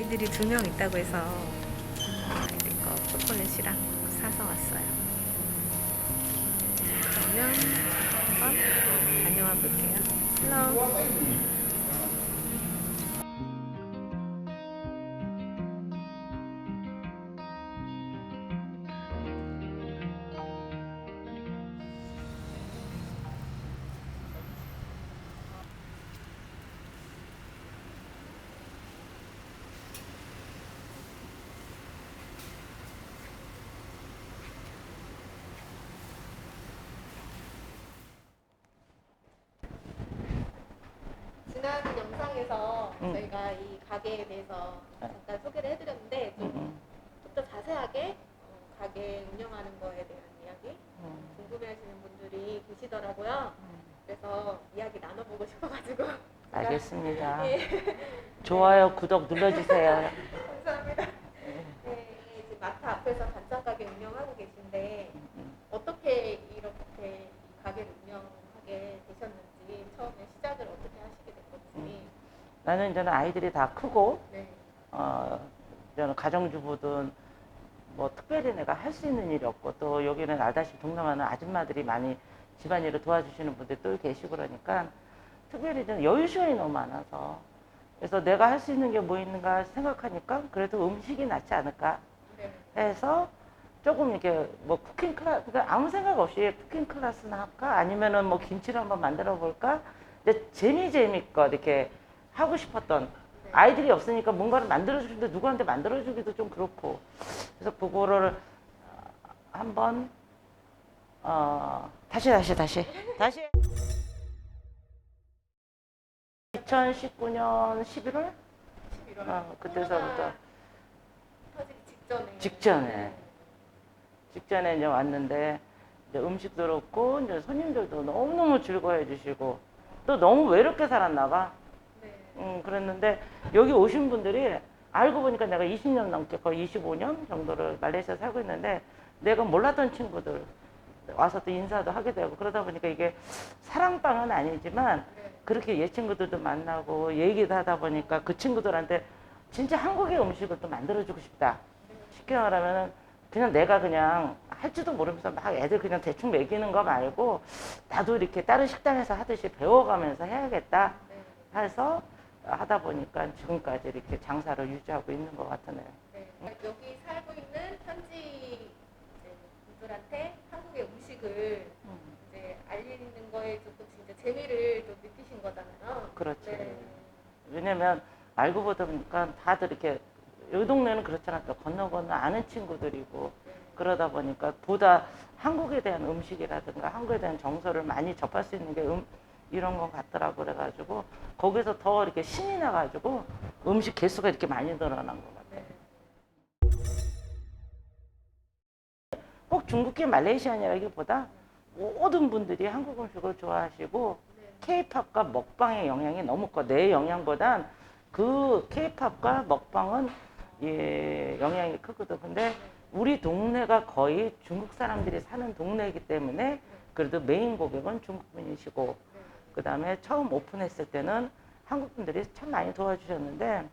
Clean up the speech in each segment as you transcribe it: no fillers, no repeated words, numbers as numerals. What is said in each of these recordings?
아이들이 2명 있다고 해서 아이들 거 초콜릿이랑 사서 왔어요. 그러면 한번 다녀와 볼게요. 헬로. 지난 영상에서 저희가 이 가게에 대해서 잠깐 소개를 해드렸는데 좀 더 자세하게 가게 운영하는 거에 대한 이야기 궁금해하시는 분들이 계시더라고요. 그래서 이야기 나눠보고 싶어가지고 알겠습니다. 예. 좋아요, 구독 눌러주세요. 감사합니다. 네, 이제 마트 앞에서 반찬 가게 운영하고 계신데 어떻게 이렇게 이 가게를 운영하게 되셨는지 처음에 시작을 어떻게 하시게 된 건지. 나는 이제는 아이들이 다 크고, 네. 이제는 가정주부든 뭐 특별히 내가 할 수 있는 일이 없고, 또 여기는 알다시피 동남아는 아줌마들이 많이 집안일을 도와주시는 분들 또 계시고 그러니까 특별히 좀 여유 시간이 너무 많아서, 그래서 내가 할 수 있는 게 뭐 있는가 생각하니까 그래도 음식이 낫지 않을까 네. 해서 조금 이렇게 뭐 쿠킹 클래스, 그러니까 아무 생각 없이 쿠킹 클래스나 할까? 아니면은 뭐 김치를 한번 만들어 볼까? 근데 재미껏 이렇게 하고 싶었던, 아이들이 없으니까 뭔가를 만들어주는데 누구한테 만들어주기도 좀 그렇고, 그래서 그거를 한번 다시 2019년 11월 11월. 그때서부터 터지기 직전에 이제 왔는데, 이제 음식도 그렇고 이제 손님들도 너무너무 즐거워해 주시고, 또 너무 외롭게 살았나 봐. 네. 그랬는데 여기 오신 분들이 알고 보니까 내가 20년 넘게, 거의 25년 정도를 말레이시아 살고 있는데, 내가 몰랐던 친구들 와서 또 인사도 하게 되고, 그러다 보니까 이게 사랑방은 아니지만 그렇게 옛 친구들도 만나고 얘기도 하다 보니까 그 친구들한테 진짜 한국의 음식을 또 만들어주고 싶다. 쉽게 말하면은 그냥 내가 그냥 할지도 모르면서 막 애들 그냥 대충 먹이는 거 말고, 나도 이렇게 다른 식당에서 하듯이 배워가면서 해야겠다 해서 하다 보니까 지금까지 이렇게 장사를 유지하고 있는 것 같으네요. 네. 여기 살고 있는 현지 이제 분들한테 한국의 음식을 이제 알리는 거에 조금 진짜 재미를 또 느끼신 거잖아요. 그렇지. 네. 왜냐면 알고 보다 보니까 다들 이렇게, 이 동네는 그렇잖아. 또 건너 아는 친구들이고, 그러다 보니까 보다 한국에 대한 음식이라든가 한국에 대한 정서를 많이 접할 수 있는 게 이런 것 같더라고. 그래가지고 거기서 더 이렇게 신이 나가지고 음식 개수가 이렇게 많이 늘어난 것 같아요. 꼭 중국계 말레이시안이라기보다 모든 분들이 한국 음식을 좋아하시고, 케이팝과 먹방의 영향이 너무 커. 내 영향보단 그 케이팝과 먹방은 영향이 크거든. 근데 우리 동네가 거의 중국 사람들이 사는 동네이기 때문에 그래도 메인 고객은 중국 분이시고, 그 다음에 처음 오픈했을 때는 한국 분들이 참 많이 도와주셨는데,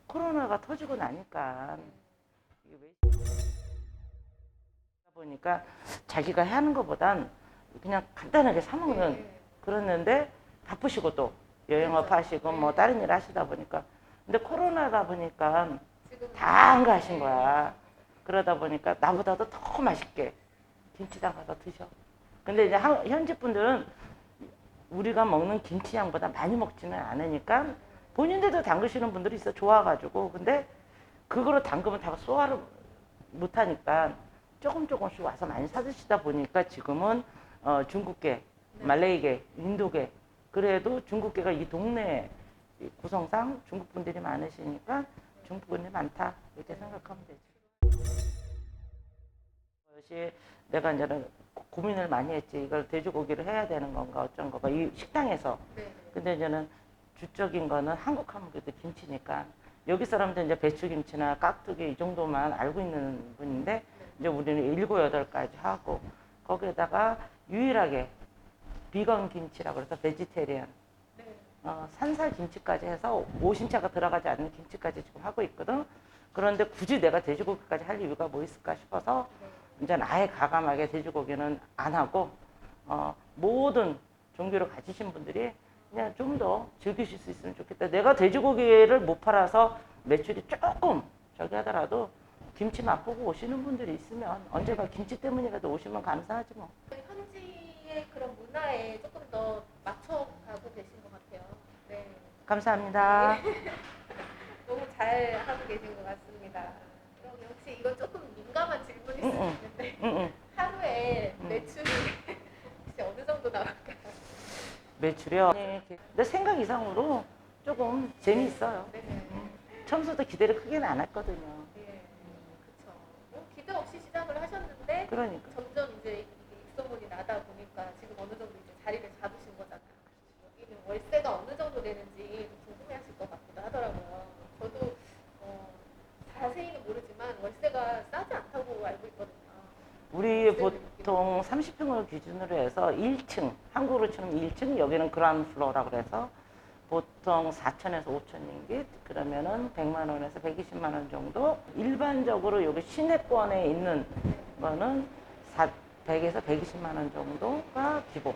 코로나가 터지고 나니까 이게 왜 보니까 자기가 하는 것보단 그냥 간단하게 사 먹는, 그랬는데 바쁘시고 또 여행업 하시고 뭐 다른 일 하시다 보니까, 근데 코로나다 보니까 다 안 가신 거야. 그러다 보니까 나보다도 더 맛있게 김치당 가서 드셔. 근데 이제 현지 분들은 우리가 먹는 김치향보다 많이 먹지는 않으니까 본인들도 담그시는 분들이 있어, 좋아가지고. 근데 그거로 담그면 다 소화를 못하니까 조금씩 와서 많이 사드시다 보니까 지금은 중국계, 말레이계, 인도계, 그래도 중국계가 이 동네 구성상 중국 분들이 많으시니까 중국 분들이 많다, 이렇게 생각하면 되죠. 그것이 내가 이제는 고민을 많이 했지. 이걸 돼지고기를 해야 되는 건가 어쩐 건가 이 식당에서. 근데 이제는 주적인 거는 한국 하면 그래도 김치니까, 여기 사람들 이제 배추김치나 깍두기 이 정도만 알고 있는 분인데, 이제 우리는 7, 8가지 하고, 거기에다가 유일하게 비건 김치라고 해서 베지테리안, 산살 김치까지 해서 오신차가 들어가지 않는 김치까지 지금 하고 있거든. 그런데 굳이 내가 돼지고기까지 할 이유가 뭐 있을까 싶어서 이제 아예 가감하게 돼지고기는 안 하고 모든 종교를 가지신 분들이 그냥 좀 더 즐기실 수 있으면 좋겠다. 내가 돼지고기를 못 팔아서 매출이 조금 저기 하더라도 김치 맛보고 오시는 분들이 있으면 언제가 김치 때문이라도 오시면 감사하지 뭐. 현지의 그런 문화에 조금 더 맞춰가고 계신 것 같아요. 네. 감사합니다. 너무 잘 하고 계신 것 같습니다. 그럼 혹시 이건 조금 민감한 질문일 수 있는데 하루에 매출이 혹시 어느 정도 나올까요? 매출이요? 내 생각 이상으로 조금 재미있어요. 네. 처음부터 기대를 크게는 안 했거든요. 네. 그렇죠. 뭐 기대 없이 시작을 하셨는데 그러니까. 점점 이제 입소문이 나다 보니까 지금 어느 정도 이제 자리를 잡으신 거잖아요. 여기는 월세가 어느 정도 되는지 좀 궁금해하실 것 같기도 하더라고요. 저도 자세히는 모르지만 월세가 싸지 않다고 알고 있거든요. 우리 보통 30평을 기준으로 해서 1층, 한국으로 치면 1층, 여기는 그라운드 플로어라고 그래서 보통 4천에서 5천 링깃, 그러면은 100만 원에서 120만 원 정도. 일반적으로 여기 시내권에 있는 거는 100에서 120만 원 정도가 기본.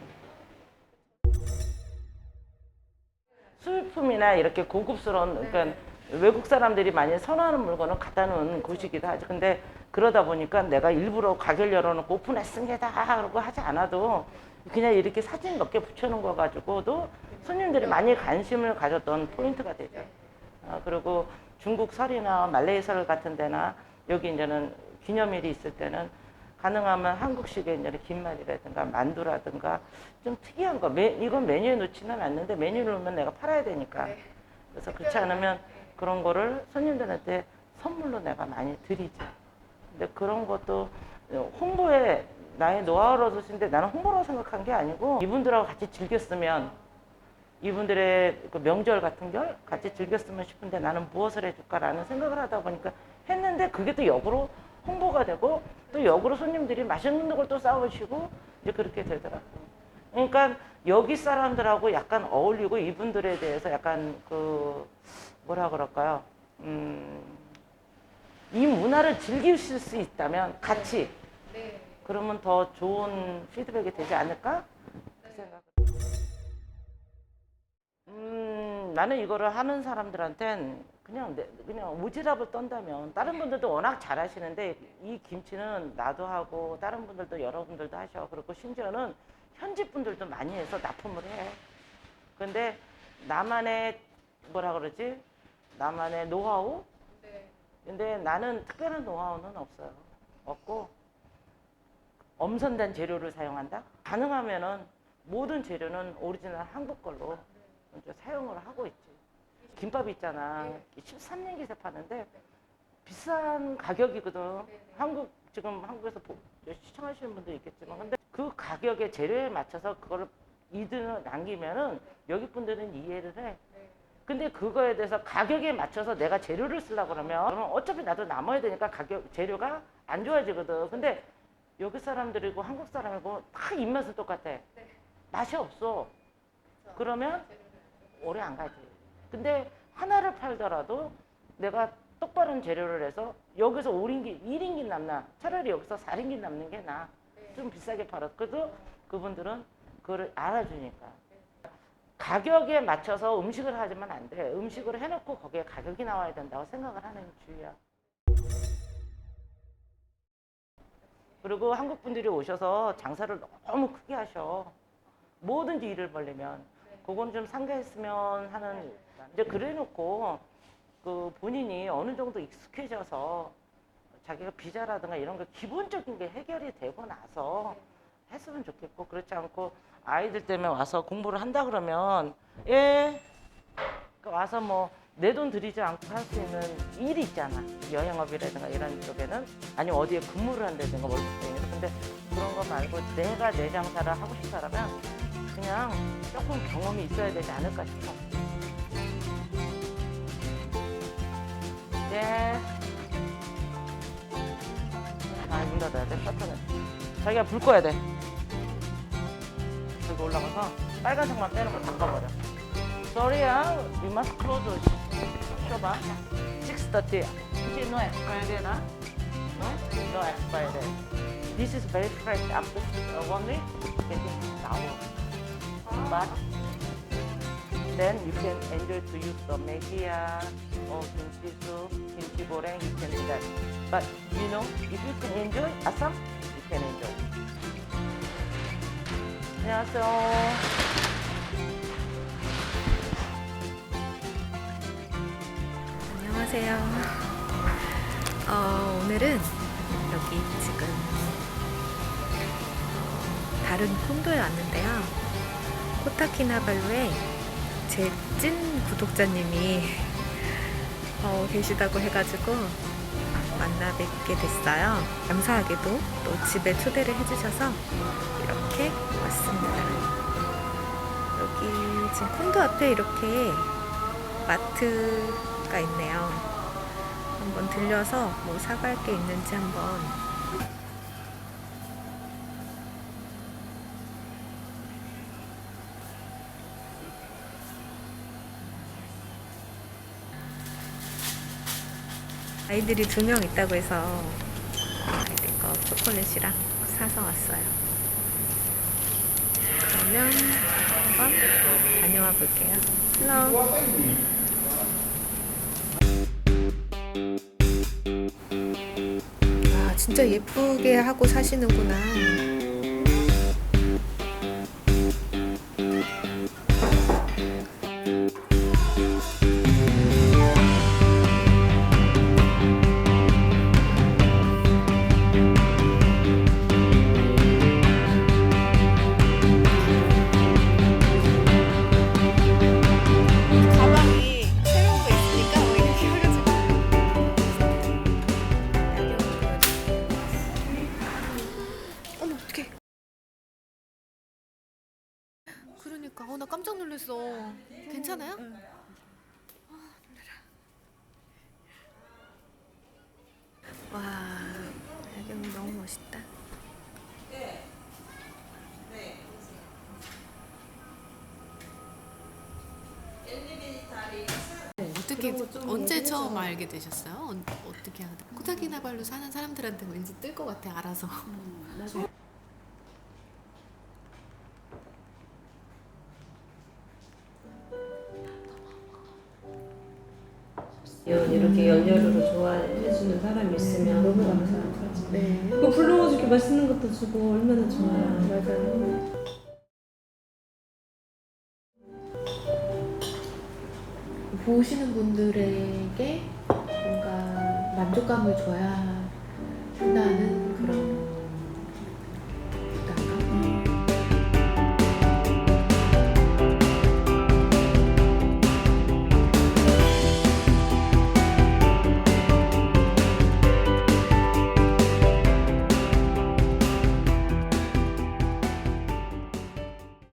수입품이나 이렇게 고급스러운, 그러니까 외국 사람들이 많이 선호하는 물건을 갖다 놓은 곳이기도 하죠. 근데 그러다 보니까 내가 일부러 가게를 열어놓고 오픈했습니다 그러고 하지 않아도 그냥 이렇게 사진 몇 개 붙여놓은 거 가지고도 손님들이 많이 관심을 가졌던 포인트가 되죠. 그리고 중국 설이나 말레이 설 같은 데나 여기 이제는 기념일이 있을 때는 가능하면 한국식의 이제 김말이라든가 만두라든가 좀 특이한 거, 이건 메뉴에 넣지는 않는데 메뉴를 넣으면 내가 팔아야 되니까. 그래서 그렇지 않으면 그런 거를 손님들한테 선물로 내가 많이 드리죠. 근데 그런 것도 홍보에 나의 노하우로 쓰는데 나는 홍보라고 생각한 게 아니고 이분들하고 같이 즐겼으면 이분들의 그 명절 같은 걸 같이 즐겼으면 싶은데 나는 무엇을 해줄까라는 생각을 하다 보니까 했는데 그게 또 역으로 홍보가 되고 또 역으로 손님들이 맛있는 걸 또 싸우시고 이제 그렇게 되더라고요. 그러니까 여기 사람들하고 약간 어울리고 이분들에 대해서 약간 그 뭐라 그럴까요? 이 문화를 즐기실 수 있다면 같이 그러면 더 좋은 피드백이 되지 않을까? 그 생각. 나는 이거를 하는 사람들한텐 그냥 오지랖을 떤다면 다른 분들도 워낙 잘하시는데 이 김치는 나도 하고 다른 분들도 여러분들도 하셔. 그리고 심지어는 현지 분들도 많이 해서 납품을 해. 근데 나만의 뭐라 그러지? 나만의 노하우? 근데 나는 특별한 노하우는 없어요. 없고 엄선된 재료를 사용한다? 가능하면은 모든 재료는 오리지널 한국 걸로 이제 사용을 하고 있지. 김밥 있잖아. 13년기세 파는데 비싼 가격이거든. 지금 한국에서 시청하시는 분도 있겠지만 근데 그 가격의 재료에 맞춰서 그거를 이득을 남기면은 여기 분들은 이해를 해. 근데 그거에 대해서 가격에 맞춰서 내가 재료를 쓰려고 그러면 어차피 나도 남아야 되니까 재료가 안 좋아지거든. 근데 여기 사람들이고 한국 사람이고 다 입맛은 똑같아. 맛이 없어. 그러면 오래 안 가지. 근데 하나를 팔더라도 내가 똑바른 재료를 해서 여기서 1인긴 남나. 차라리 여기서 4인긴 남는 게 나아. 좀 비싸게 팔아. 그래도 그분들은 그걸 알아주니까. 가격에 맞춰서 음식을 하지만 안 돼. 음식을 해놓고 거기에 가격이 나와야 된다고 생각을 하는 주의야. 그리고 한국 분들이 오셔서 장사를 너무 크게 하셔. 뭐든지 일을 벌리면. 그건 좀 상가했으면 하는. 이제 그래 놓고 그 본인이 어느 정도 익숙해져서 자기가 비자라든가 이런 거 기본적인 게 해결이 되고 나서 했으면 좋겠고 그렇지 않고 아이들 때문에 와서 공부를 한다 그러면 와서 뭐 내 돈 들이지 않고 할 수 있는 일이 있잖아. 여행업이라든가 이런 쪽에는 아니면 어디에 근무를 한다든가 월급쟁이를. 근데 그런 거 말고 내가 내 장사를 하고 싶다라면 그냥 조금 경험이 있어야 되지 않을까 싶어. 문 닫아야 돼. 셔터는 자기가 불 꺼야 돼. 여기 올라가서 빨간색만 빼는 거 닦아버려. Sorry, we must close the shop. 6:30. No expiry date, huh? No expiry date. This is very fresh. After 1 week, getting sour. But then you can enjoy to use the Maggia or kimchi soup, kimchi goreng, you can do that. But you know, if you can enjoy assam, you can enjoy. 안녕하세요. 안녕하세요. 오늘은 여기 지금 다른 콘도에 왔는데요. 코타키나발루에 제 찐 구독자님이 계시다고 해가지고 만나 뵙게 됐어요. 감사하게도 또 집에 초대를 해주셔서 이렇게 왔습니다. 여기 지금 콘도 앞에 이렇게 마트가 있네요. 한번 들려서 뭐 사갈 게 있는지 한번. 아이들이 2명 있다고 해서 아이들 거 초콜릿이랑 사서 왔어요. 그러면 한번 다녀와 볼게요. 헬로. 아, 진짜 예쁘게 하고 사시는구나. 가방이 새로운 거 있으니까 뭐 이렇게 해가지고. 어머, 어떡해. 그러니까 나 깜짝 놀랐어. 괜찮아요? 놀래라. 와, 야경 너무 멋있다. 어떻게 언제 처음 알게 되셨어요? 어떻게 하다? 코타키나발루 사는 사람들한테 왠지 뜰 것 같아 알아서. 이렇게 연료를 좋아해주는 사람이 있으면 너무 감사하죠. 네. 그거 불러가지고 맛있는 것도 주고 얼마나 좋아요. 맞아요. 보시는 분들에게 뭔가 만족감을 줘야